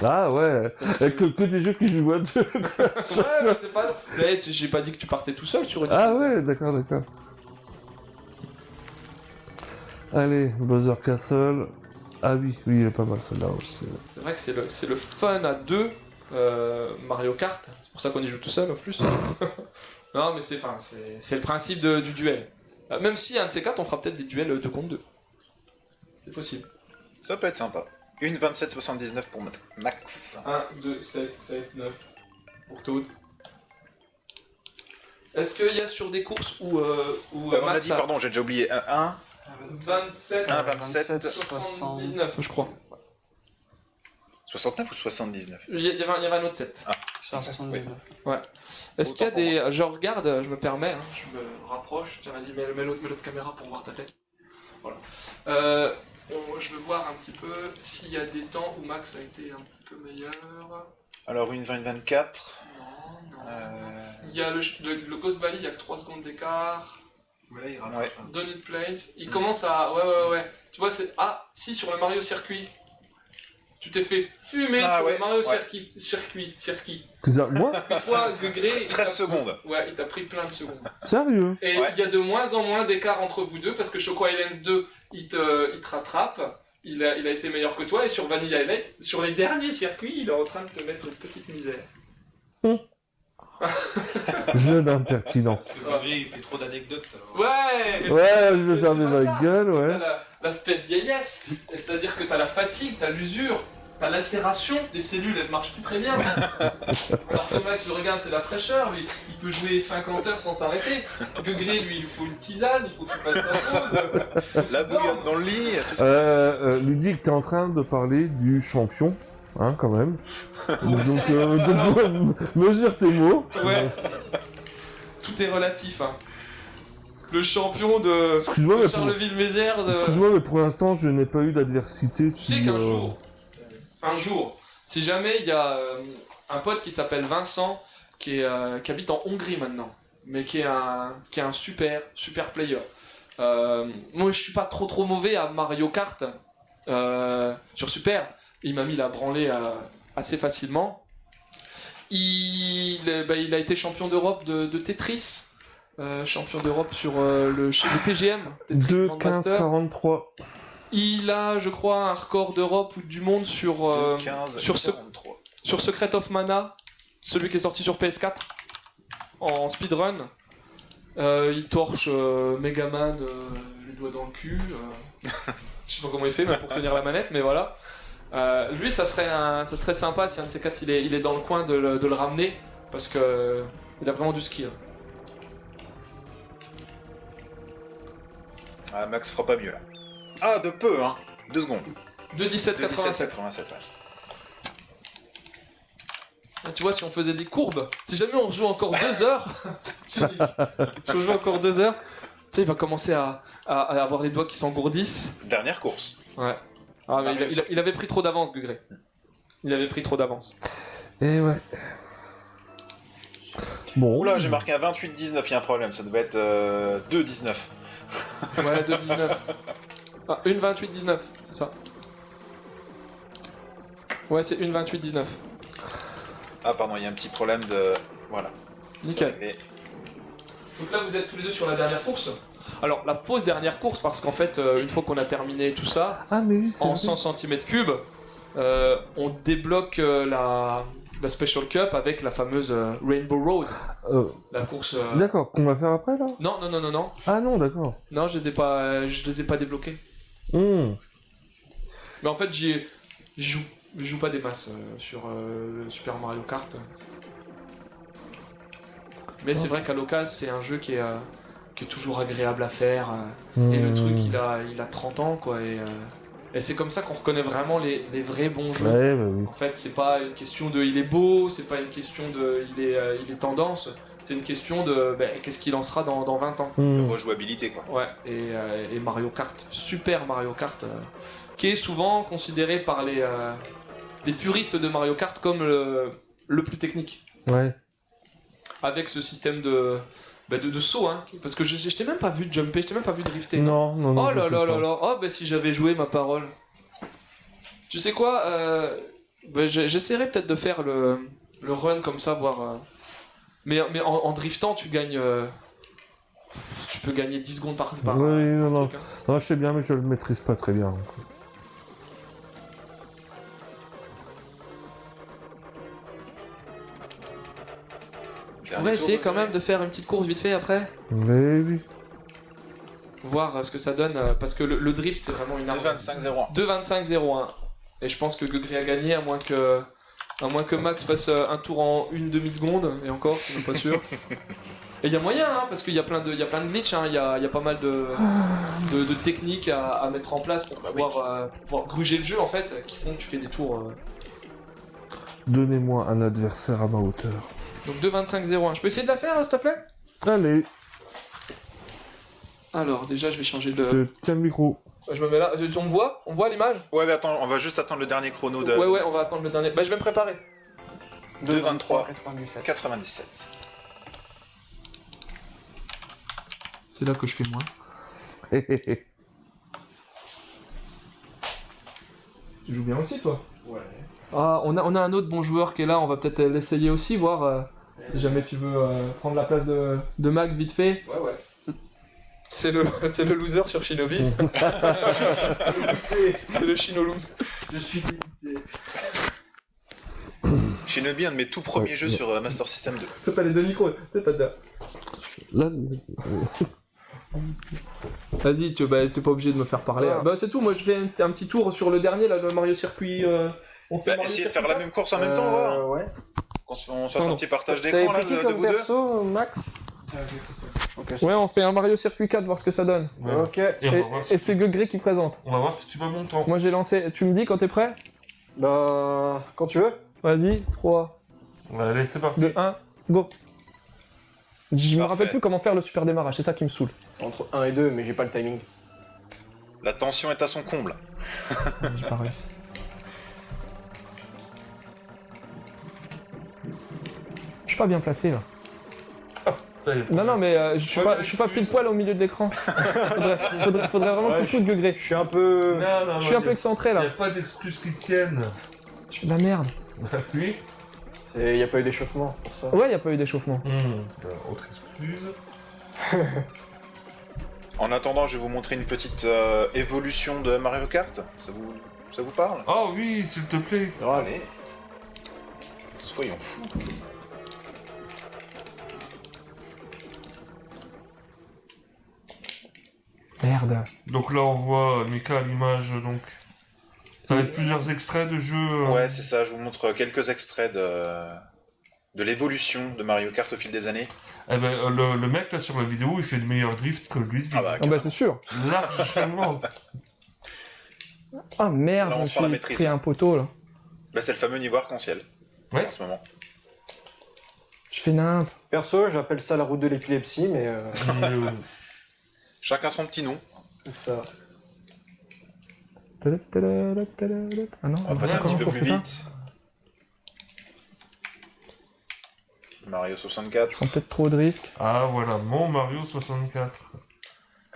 Ah ouais, que des jeux qui jouent à deux. Ouais, mais c'est pas... Mais j'ai pas dit que tu partais tout seul sur une... Ah ouais, d'accord. Allez, Bowser Castle. Ah oui, il est pas mal celle-là aussi. C'est vrai que c'est le fun à deux, Mario Kart. C'est pour ça qu'on y joue tout seul en plus. Non, mais c'est le principe du duel. Même si un de ces quatre, on fera peut-être des duels 2 contre 2. C'est possible. Ça peut être sympa. Une 27,79 pour Max. 1, 2, 7, 7, 9 pour Toad. Est-ce qu'il y a sur des courses où On a Max dit, pardon, j'ai déjà oublié. 1, 27, 27, 79, je crois. 69 ou 79? Il y avait un autre 7. C'est un 79. Est-ce qu'il y a Autant pour des... Je regarde, je me permets, hein, je me rapproche. Tiens, vas-y, mets l'autre caméra pour voir ta tête. Voilà. Je veux voir un petit peu s'il y a des temps où Max a été un petit peu meilleur. Alors une 20-24. Non. Il y a le Ghost Valley, il y a que 3 secondes d'écart. Mais là, il rattrape. Ouais. Hein. Donut Plains, il commence à... Ouais. Tu vois, c'est... Ah, si, sur le Mario Circuit. Tu t'es fait fumer Ah, sur ouais, le Mario ouais. Circuit. C'est ça, moi Et toi, Gugré... 13 secondes. Ouais, il t'a pris plein de secondes. Sérieux? Et il Ouais. y a de moins en moins d'écart entre vous deux parce que Choco Islands 2, il te rattrape. Il a été meilleur que toi et sur Vanilla Island, sur les derniers circuits, il est en train de te mettre une petite misère. Jeune impertinent. Parce que Gagri, il fait trop d'anecdotes. alors. Ouais. Ouais, je vais fermer C'est pas ma ça, gueule, c'est ouais. t'as l'aspect vieillesse, c'est-à-dire que t'as la fatigue, t'as l'usure, t'as l'altération, les cellules elles marchent plus très bien. Alors que Max, je le regarde, c'est la fraîcheur, lui, il peut jouer 50 heures sans s'arrêter. Gugré, lui, il faut une tisane, il faut qu'il fasse sa pause. La bouillotte dans le lit, tout ça. Ludic, t'es en train de parler du champion, hein, quand même. Donc, mesure tes mots. Ouais. Tout est relatif, hein. Le champion de Excuse-moi, mais pour... Charleville-Mézières. Excuse-moi, mais pour l'instant, je n'ai pas eu d'adversité. Tu sais qu'un jour, si jamais il y a un pote qui s'appelle Vincent, qui habite en Hongrie maintenant, mais qui est un super player. Moi, je suis pas trop mauvais à Mario Kart sur Super. Il m'a mis la branlée assez facilement. Il a été champion d'Europe de Tetris. Champion d'Europe sur le TGM, Tetris 2, Grandmaster. 15, 43. Il a, je crois, un record d'Europe ou du monde sur 15, sur ce- 43. sur Secret of Mana, celui qui est sorti sur PS4 en speedrun. Il torche Megaman les doigts dans le cul. Je sais pas comment il fait même pour tenir la manette, mais voilà. Lui, ça serait sympa si un de ces quatre il est dans le coin de le ramener parce que il a vraiment du skill. Ah, Max fera pas mieux là. Ah, de peu, hein. 2 secondes. De 17,87. 17,87, ouais. Tu vois, si on faisait des courbes, si jamais on joue encore 2 heures, Tu joues encore 2 heures. Tu sais, il va commencer à avoir les doigts qui s'engourdissent. Dernière course. Ouais. Ah, mais il avait pris trop d'avance, Gugré. Il avait pris trop d'avance. Et ouais. Bon. Oula, j'ai marqué un 28-19, il y a un problème, ça devait être 2-19. Ouais, 2-19. Ah, une 28-19, c'est ça. Ouais, c'est une 28-19. Ah pardon, il y a un petit problème de... Voilà. Nickel. C'est réglé. Donc là, vous êtes tous les deux sur la dernière course. Alors, la fausse dernière course, parce qu'en fait, une fois qu'on a terminé tout ça, Ah, mais oui, c'est en vrai. 100 cm3, on débloque la Special Cup avec la fameuse Rainbow Road. Euh, La course... D'accord, qu'on va faire après, là? Non, non, non, non, non. Ah non, d'accord. Non, je les ai pas débloqués. Hmm. Mais en fait, je joue pas des masses sur le Super Mario Kart. Mais c'est vrai qu'à l'occasion, c'est un jeu qui est toujours agréable à faire. Et le truc, il a 30 ans, quoi. Et c'est comme ça qu'on reconnaît vraiment les vrais bons jeux. Ouais, bah oui. En fait, c'est pas une question de il est beau, c'est pas une question de il est tendance, c'est une question de qu'est-ce qu'il lancera dans 20 ans. Hmm. Rejouabilité, quoi. Ouais, et Mario Kart, Super Mario Kart, qui est souvent considéré par les puristes de Mario Kart comme le plus technique. Ouais. Avec ce système de saut, hein. Parce que je t'ai même pas vu jumper, je t'ai même pas vu drifter. Non, non, non. Oh je là sais là pas. là là, oh bah si j'avais joué ma parole. Tu sais quoi, j'essaierai peut-être de faire le run comme ça, voir... Mais en driftant, tu gagnes... tu peux gagner 10 secondes par Oui, non, non. truc, hein. Non, je sais bien, mais je le maîtrise pas très bien. On va essayer quand même de faire une petite course vite fait après. Mais oui. Voir ce que ça donne, parce que le drift c'est vraiment une arme. 2-25-0. 2-25-0-1. Et je pense que Gugré a gagné, à moins que Max fasse un tour en une demi-seconde, et encore, je suis même pas sûr. Et il y a moyen, hein, parce qu'il y a plein de glitch, hein, il y a pas mal de techniques à mettre en place pour pouvoir gruger le jeu en fait, qui font que tu fais des tours. Donnez-moi un adversaire à ma hauteur. Donc 2-25-0-1. Je peux essayer de la faire, s'il te plaît? Allez, Alors, déjà, je vais changer je de. te tiens le micro. Je me mets là. On me voit? On voit l'image? Ouais, mais attends, on va juste attendre le dernier chrono de... Ouais, on va attendre le dernier. Bah, je vais me préparer. 2-23. 97. 97. C'est là que je fais moins. Tu joues bien aussi, toi? Ouais. Ah, on a un autre bon joueur qui est là, on va peut-être l'essayer aussi, voir si jamais tu veux prendre la place de Max vite fait. Ouais. C'est le loser sur Shinobi. C'est le Shinoloose. Je suis dégoûté. Shinobi, un de mes tout premiers jeux sur Master System 2. C'est pas les deux micros, t'as Là, Vas-y, t'es pas obligé de me faire parler. Bah c'est tout, moi je fais un petit tour sur le dernier, là, le Mario Circuit. On fait Mario Essayez de Circuit faire la même course en même temps, on va voir. Ouais. Qu'on se fasse Non. un petit partage T'avais d'écran là, pris qui de comme vous deux. perso, Max Ouais, on fait un Mario Circuit 4, voir ce que ça donne. Ouais. Ok. Et on va voir si- Et c'est Gugré qui présente. on va voir si tu vas bon temps. Moi j'ai lancé, tu me dis quand t'es prêt? Bah, quand tu veux. Vas-y, 3, Allez, c'est parti. 2, 1, go. Je me Parfait. rappelle plus comment faire le super démarrage, c'est ça qui me saoule. C'est entre 1 et 2, mais j'ai pas le timing. La tension est à son comble. J'ai pas réussi. Je suis pas bien placé là. Ça y est. Non, mais je suis Ouais, pas, mais je suis pas excuse. pile poil au milieu de l'écran. faudrait vraiment Ouais, que tu de Gugré. Je suis un peu... Non, Je suis un peu excentré Il là. n'y a pas d'excuses qui tiennent. Je fais de la merde. Puis. Y a pas eu d'échauffement, c'est pour ça. Ouais, y a pas eu d'échauffement. Autre excuse. En attendant, je vais vous montrer une petite évolution de Mario Kart. Ça vous parle? Oh oui, s'il te plaît. Allez. Soyons fous. Merde. Donc là, on voit Mika à l'image, donc. Ça va être plusieurs extraits de jeux. Ouais, c'est ça, je vous montre quelques extraits de l'évolution de Mario Kart au fil des années. Eh ben, le mec là sur la vidéo, il fait de meilleurs drifts que lui de Ah bah, Ah bah c'est sûr. largement. Ah merde, Là, on je me sent la suis maîtrise. pris un poteau là. Bah, c'est le fameux niveau arc-en-ciel Ouais. en ce moment. Je fais nimp. Perso, j'appelle ça la route de l'épilepsie, mais Chacun son petit nom. c'est ça. Ah non, On va passer un petit peu comment plus on fait ça vite. Mario 64. Je prends peut-être trop de risques. Ah, voilà, mon Mario 64.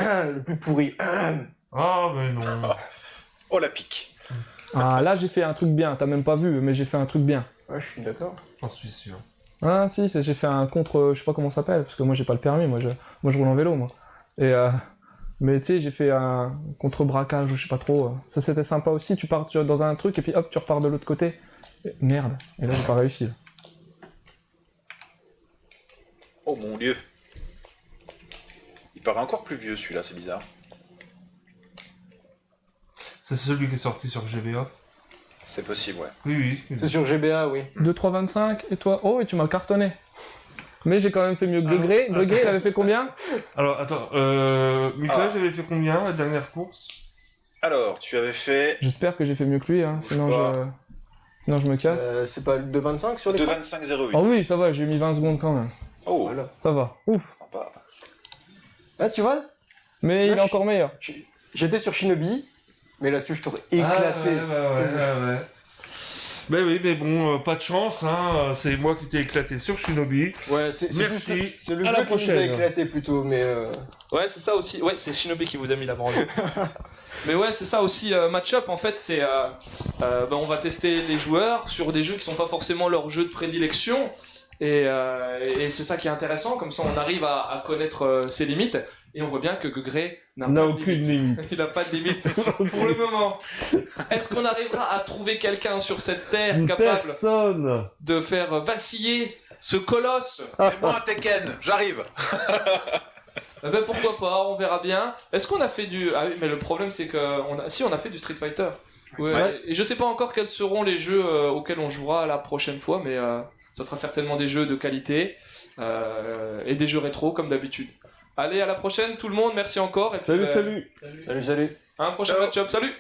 Le plus pourri. Ah, mais non. Oh la pique. Ah, là, j'ai fait un truc bien. T'as même pas vu, mais j'ai fait un truc bien. Ouais, je suis d'accord. J'en suis sûr. Ah, si, j'ai fait un contre. Je sais pas comment ça s'appelle, parce que moi, j'ai pas le permis. Moi, je roule en vélo, moi. Et, mais tu sais, j'ai fait un contre-braquage, ou je sais pas trop. Ça, c'était sympa aussi. Tu pars dans un truc, et puis hop, tu repars de l'autre côté. Et merde. Et là, j'ai pas réussi. Là. Oh mon dieu. Il paraît encore plus vieux celui-là, c'est bizarre. C'est celui qui est sorti sur GBA. C'est possible, ouais. Oui, oui. C'est sur GBA, oui. 2, 3, 25, et toi? Oh, et tu m'as cartonné. Mais j'ai quand même fait mieux que Degré. Degré, il avait fait combien? Alors, attends, Mika, j'avais fait combien la dernière course? Alors, tu avais fait J'espère que j'ai fait mieux que lui, hein. Bouge Sinon pas. sinon je me casse. C'est pas le 2,25 sur les 2,25,08. Ah oui, ça va, j'ai mis 20 secondes quand même. Oh, Voilà. Ça va, ouf. sympa. Là, tu vois, Mais il est Là, encore meilleur. j'étais sur Shinobi, mais là-dessus, je t'aurais éclaté. Ouais. Mais oui, mais bon, pas de chance, hein. C'est moi qui t'ai éclaté sur Shinobi. Ouais, c'est Merci. plus- C'est le À la jeu qui nous a prochaine. éclaté plutôt, mais Ouais, c'est ça aussi. Ouais, c'est Shinobi qui vous a mis la branle. Mais ouais, c'est ça aussi. Match-up, en fait, c'est. On va tester les joueurs sur des jeux qui sont pas forcément leurs jeux de prédilection. Et c'est ça qui est intéressant. Comme ça, on arrive à connaître ses limites. Et on voit bien que Gugré n'a N'a pas de aucune limite. limite. Il n'a pas de limite pour le moment. Est-ce qu'on arrivera à trouver quelqu'un sur cette terre capable Personne. de faire vaciller ce colosse? Fais-moi un Tekken, j'arrive. Eh ben pourquoi pas, on verra bien. Est-ce qu'on a fait du... Ah oui, mais le problème c'est que... Si, on a fait du Street Fighter. Ouais, Ouais. Et je sais pas encore quels seront les jeux auxquels on jouera la prochaine fois, mais ça sera certainement des jeux de qualité et des jeux rétro comme d'habitude. Allez, à la prochaine tout le monde, merci encore. Et puis, Salut, salut. salut. à un prochain Ciao. match-up, salut.